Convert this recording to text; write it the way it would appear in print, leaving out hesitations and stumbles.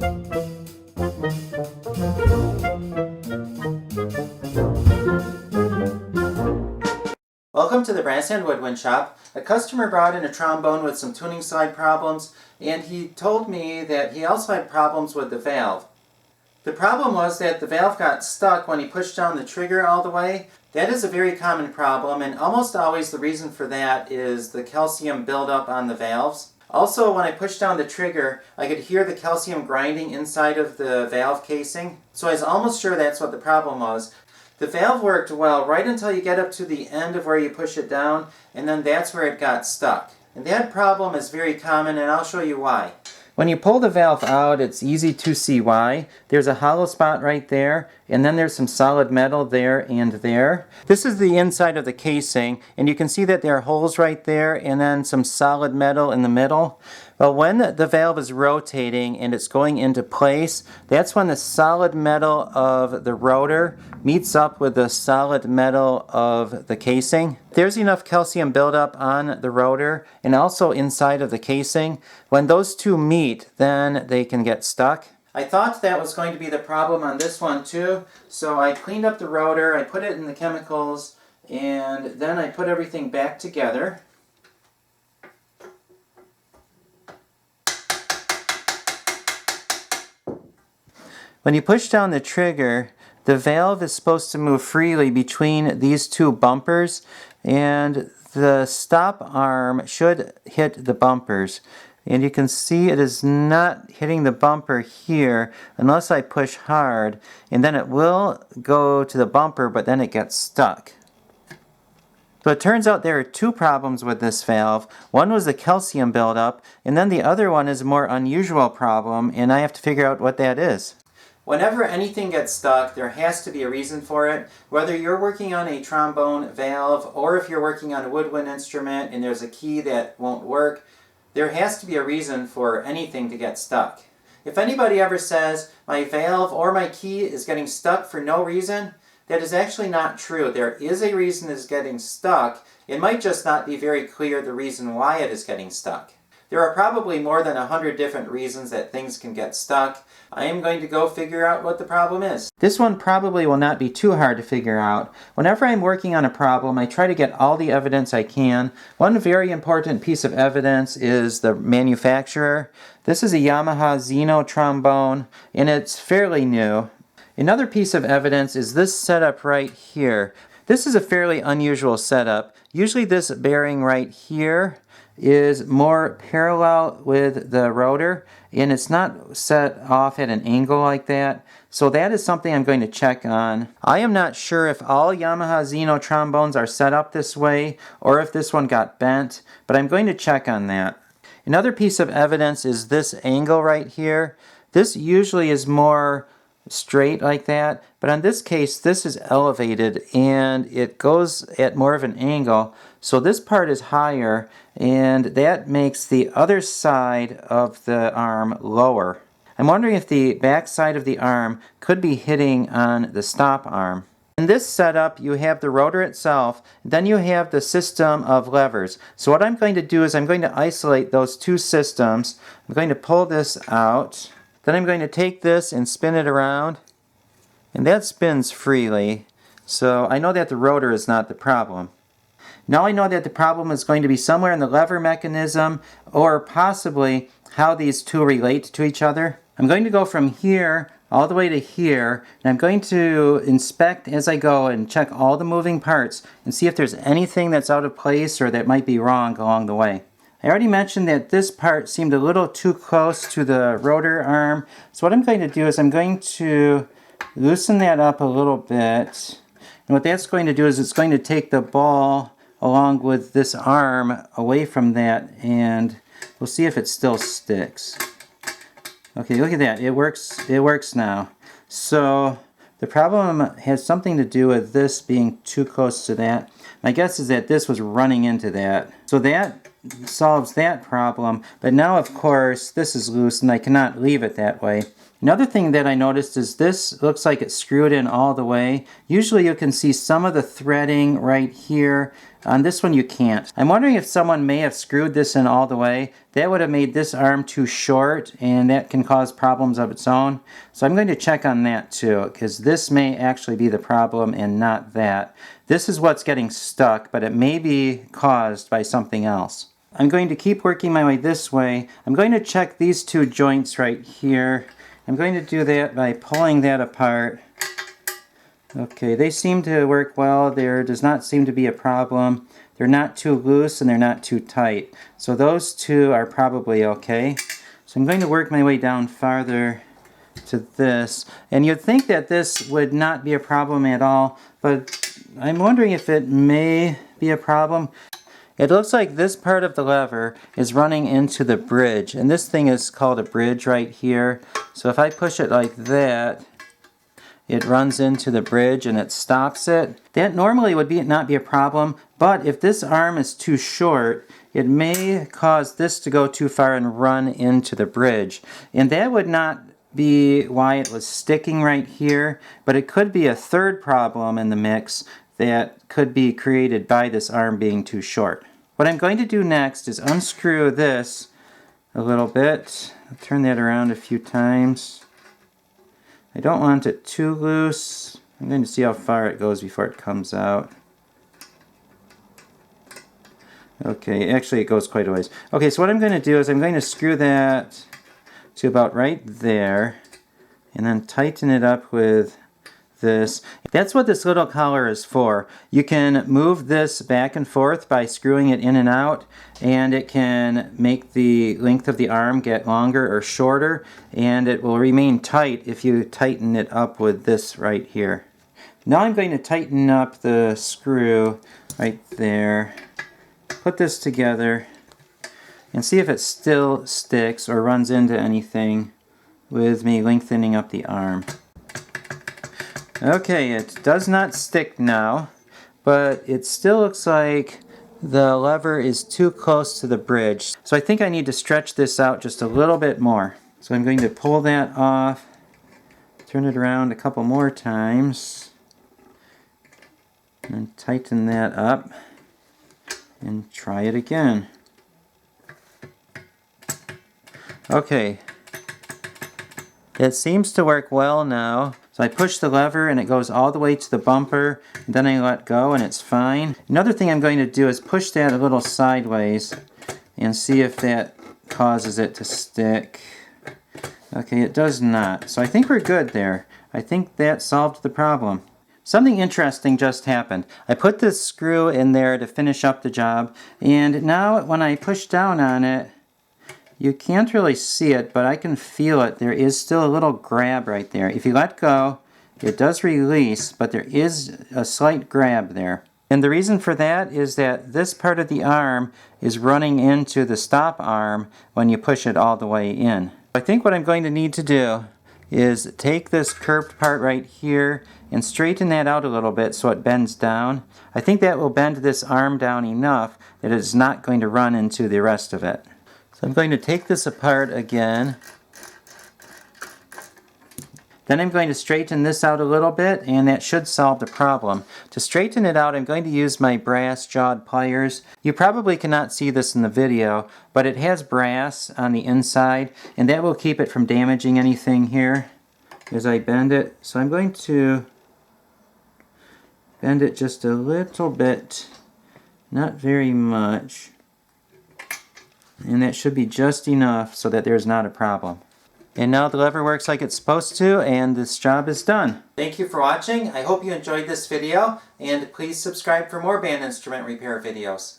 Welcome to the Brass and Woodwind Shop. A customer brought in a trombone with some tuning slide problems, and he told me that he also had problems with the valve. The problem was that the valve got stuck when he pushed down the trigger all the way. That is a very common problem, and almost always the reason for that is the calcium buildup on the valves. Also, when I pushed down the trigger, I could hear the calcium grinding inside of the valve casing, so I was almost sure that's what the problem was. The valve worked well right until you get up to the end of where you push it down, and then that's where it got stuck. And that problem is very common, and I'll show you why. When you pull the valve out, it's easy to see why. There's a hollow spot right there, and then there's some solid metal there and there. This is the inside of the casing, and you can see that there are holes right there and then some solid metal in the middle. Well, when the valve is rotating and it's going into place, that's when the solid metal of the rotor meets up with the solid metal of the casing. There's enough calcium buildup on the rotor and also inside of the casing. When those two meet, then they can get stuck. I thought that was going to be the problem on this one too, so I cleaned up the rotor, I put it in the chemicals, and then I put everything back together. When you push down the trigger, the valve is supposed to move freely between these two bumpers, and the stop arm should hit the bumpers. And you can see it is not hitting the bumper here unless I push hard, and then it will go to the bumper, but then it gets stuck. So it turns out there are two problems with this valve. One was the calcium buildup, and then the other one is a more unusual problem, and I have to figure out what that is. Whenever anything gets stuck, there has to be a reason for it. Whether you're working on a trombone valve or if you're working on a woodwind instrument and there's a key that won't work, there has to be a reason for anything to get stuck. If anybody ever says, my valve or my key is getting stuck for no reason, that is actually not true. There is a reason it's getting stuck. It might just not be very clear the reason why it is getting stuck. There are probably more than 100 different reasons that things can get stuck. I am going to go figure out what the problem is. This one probably will not be too hard to figure out. Whenever I'm working on a problem, I try to get all the evidence I can. One very important piece of evidence is the manufacturer. This is a Yamaha Xeno trombone, and it's fairly new. Another piece of evidence is this setup right here. This is a fairly unusual setup. Usually this bearing right here is more parallel with the rotor, and it's not set off at an angle like that. So that is something I'm going to check on. I am not sure if all Yamaha Xeno trombones are set up this way or if this one got bent, but I'm going to check on that. Another piece of evidence is this angle right here. This usually is more straight like that, but on this case this is elevated and it goes at more of an angle, so this part is higher and that makes the other side of the arm lower. I'm wondering if the back side of the arm could be hitting on the stop arm. In this setup you have the rotor itself, then you have the system of levers. So what I'm going to do is I'm going to isolate those two systems. I'm going to pull this out. Then I'm going to take this and spin it around, and that spins freely, so I know that the rotor is not the problem. Now I know that the problem is going to be somewhere in the lever mechanism or possibly how these two relate to each other. I'm going to go from here all the way to here, and I'm going to inspect as I go and check all the moving parts and see if there's anything that's out of place or that might be wrong along the way. I already mentioned that this part seemed a little too close to the rotor arm, so what I'm going to do is I'm going to loosen that up a little bit, and what that's going to do is it's going to take the ball along with this arm away from that, and we'll see if it still sticks. Okay, look at that, it works now. So the problem has something to do with this being too close to that. My guess is that this was running into that. So that solves that problem, but now of course this is loose and I cannot leave it that way. Another thing that I noticed is this looks like it's screwed in all the way. Usually you can see some of the threading right here. On this one you can't. I'm wondering if someone may have screwed this in all the way. That would have made this arm too short, and that can cause problems of its own. So I'm going to check on that too, because this may actually be the problem and not that. This is what's getting stuck, but it may be caused by something else. I'm going to keep working my way this way. I'm going to check these two joints right here. I'm going to do that by pulling that apart. Okay, they seem to work well. There does not seem to be a problem. They're not too loose and they're not too tight. So those two are probably okay. So I'm going to work my way down farther to this. And you'd think that this would not be a problem at all, but I'm wondering if it may be a problem. It looks like this part of the lever is running into the bridge, and this thing is called a bridge right here. So if I push it like that, it runs into the bridge and it stops it. That normally would not be a problem, but if this arm is too short, it may cause this to go too far and run into the bridge. And that would not be why it was sticking right here, but it could be a third problem in the mix that could be created by this arm being too short. What I'm going to do next is unscrew this a little bit. I'll turn that around a few times. I don't want it too loose. I'm going to see how far it goes before it comes out. Okay, actually it goes quite a ways. Okay, so what I'm going to do is I'm going to screw that to about right there and then tighten it up with this. That's what this little collar is for. You can move this back and forth by screwing it in and out, and it can make the length of the arm get longer or shorter, and it will remain tight if you tighten it up with this right here. Now I'm going to tighten up the screw right there, put this together, and see if it still sticks or runs into anything with me lengthening up the arm. Okay, it does not stick now, but it still looks like the lever is too close to the bridge. So I think I need to stretch this out just a little bit more. So I'm going to pull that off, turn it around a couple more times, and tighten that up, and try it again. Okay, it seems to work well now. So I push the lever and it goes all the way to the bumper, and then I let go and it's fine. Another thing I'm going to do is push that a little sideways and see if that causes it to stick. Okay, it does not. So I think we're good there. I think that solved the problem. Something interesting just happened. I put this screw in there to finish up the job, and now when I push down on it, you can't really see it, but I can feel it. There is still a little grab right there. If you let go, it does release, but there is a slight grab there. And the reason for that is that this part of the arm is running into the stop arm when you push it all the way in. I think what I'm going to need to do is take this curved part right here and straighten that out a little bit so it bends down. I think that will bend this arm down enough that it's not going to run into the rest of it. So I'm going to take this apart again. Then I'm going to straighten this out a little bit, and that should solve the problem. To straighten it out, I'm going to use my brass jawed pliers. You probably cannot see this in the video, but it has brass on the inside, and that will keep it from damaging anything here as I bend it. So I'm going to bend it just a little bit, not very much. And that should be just enough so that there's not a problem. And now the lever works like it's supposed to, and this job is done. Thank you for watching. I hope you enjoyed this video, and please subscribe for more band instrument repair videos.